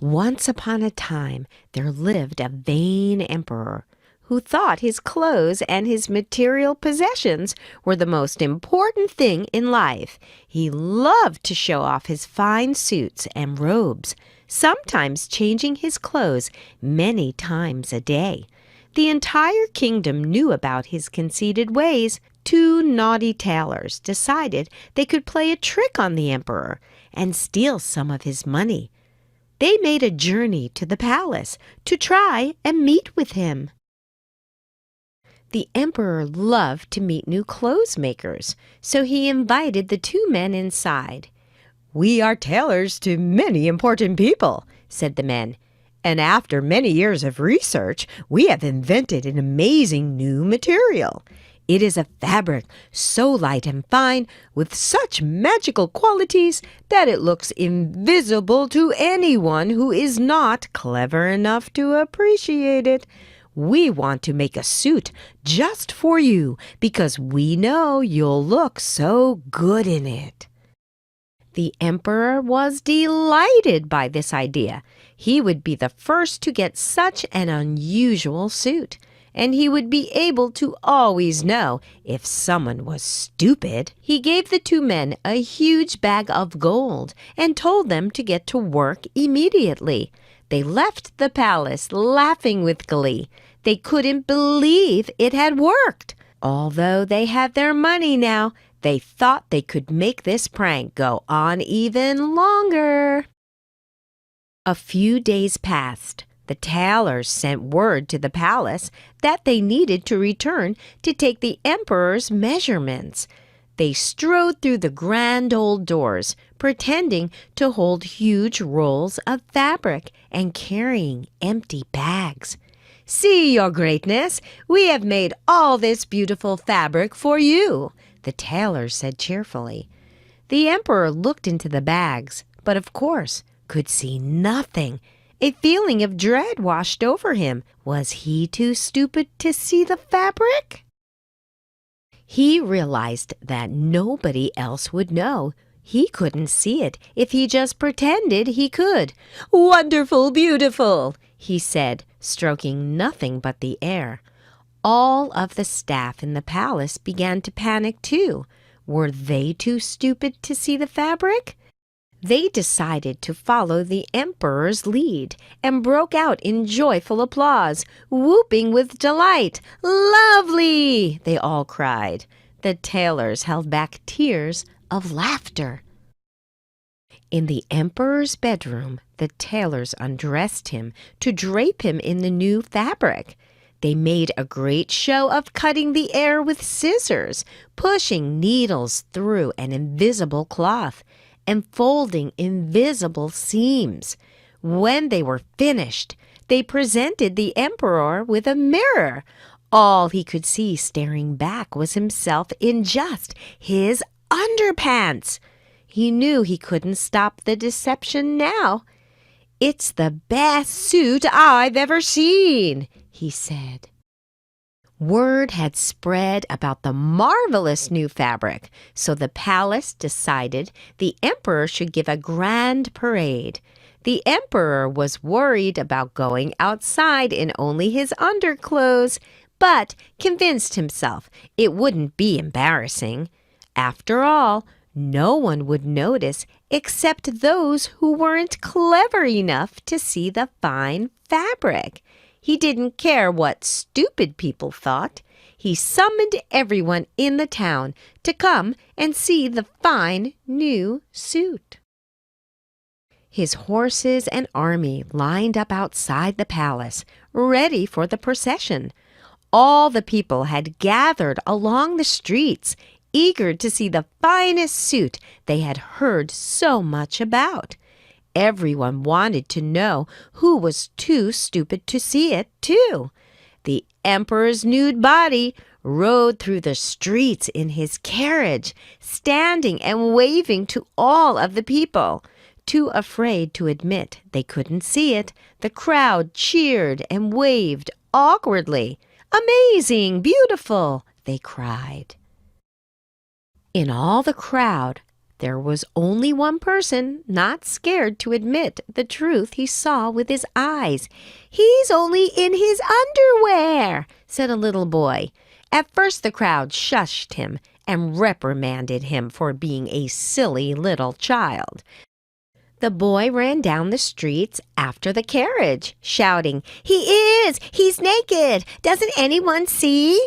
Once upon a time, there lived a vain emperor who thought his clothes and his material possessions were the most important thing in life. He loved to show off his fine suits and robes, sometimes changing his clothes many times a day. The entire kingdom knew about his conceited ways. Two naughty tailors decided they could play a trick on the emperor and steal some of his money. They made a journey to the palace to try and meet with him. The emperor loved to meet new clothes makers, so he invited the two men inside. "We are tailors to many important people," said the men, "and after many years of research, we have invented an amazing new material. It is a fabric so light and fine, with such magical qualities, that it looks invisible to anyone who is not clever enough to appreciate it. We want to make a suit just for you because we know you'll look so good in it." The emperor was delighted by this idea. He would be the first to get such an unusual suit, and he would be able to always know if someone was stupid. He gave the two men a huge bag of gold and told them to get to work immediately. They left the palace laughing with glee. They couldn't believe it had worked. Although they had their money now, they thought they could make this prank go on even longer. A few days passed. The tailors sent word to the palace that they needed to return to take the emperor's measurements. They strode through the grand old doors, pretending to hold huge rolls of fabric and carrying empty bags. "See, Your Greatness, we have made all this beautiful fabric for you," the tailors said cheerfully. The emperor looked into the bags, but of course could see nothing. A feeling of dread washed over him. Was he too stupid to see the fabric? He realized that nobody else would know. He couldn't see it if he just pretended he could. "Wonderful, beautiful," he said, stroking nothing but the air. All of the staff in the palace began to panic too. Were they too stupid to see the fabric? They decided to follow the emperor's lead and broke out in joyful applause, whooping with delight. "Lovely!" they all cried. The tailors held back tears of laughter. In the emperor's bedroom, the tailors undressed him to drape him in the new fabric. They made a great show of cutting the air with scissors, pushing needles through an invisible cloth, and folding invisible seams. When they were finished, they presented the emperor with a mirror. All he could see staring back was himself in just his underpants. He knew he couldn't stop the deception now. "It's the best suit I've ever seen," he said. Word had spread about the marvelous new fabric, so the palace decided the emperor should give a grand parade. The emperor was worried about going outside in only his underclothes, but convinced himself it wouldn't be embarrassing. After all, no one would notice except those who weren't clever enough to see the fine fabric. He didn't care what stupid people thought. He summoned everyone in the town to come and see the fine new suit. His horses and army lined up outside the palace, ready for the procession. All the people had gathered along the streets, eager to see the finest suit they had heard so much about. Everyone wanted to know who was too stupid to see it, too. The emperor's nude body rode through the streets in his carriage, standing and waving to all of the people. Too afraid to admit they couldn't see it, the crowd cheered and waved awkwardly. "Amazing! Beautiful!" they cried. In all the crowd, there was only one person not scared to admit the truth he saw with his eyes. "He's only in his underwear," said a little boy. At first the crowd shushed him and reprimanded him for being a silly little child. The boy ran down the streets after the carriage, shouting, He's naked! Doesn't anyone see?"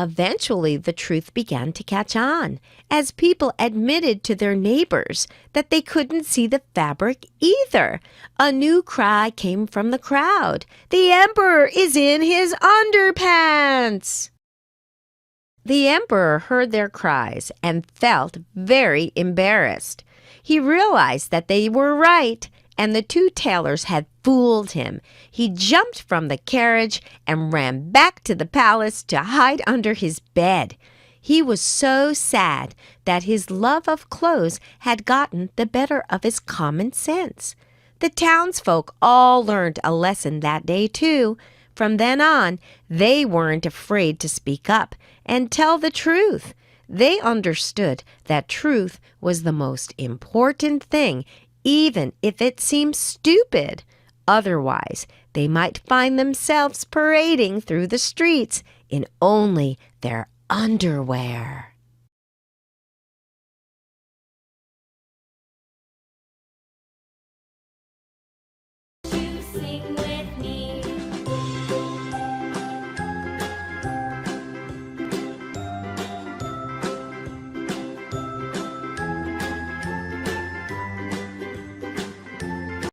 Eventually, the truth began to catch on, as people admitted to their neighbors that they couldn't see the fabric either. A new cry came from the crowd. "The emperor is in his underpants!" The emperor heard their cries and felt very embarrassed. He realized that they were right, and the two tailors had fooled him. He jumped from the carriage and ran back to the palace to hide under his bed. He was so sad that his love of clothes had gotten the better of his common sense. The townsfolk all learned a lesson that day, too. From then on, they weren't afraid to speak up and tell the truth. They understood that truth was the most important thing, even if it seemed stupid. Otherwise, they might find themselves parading through the streets in only their underwear.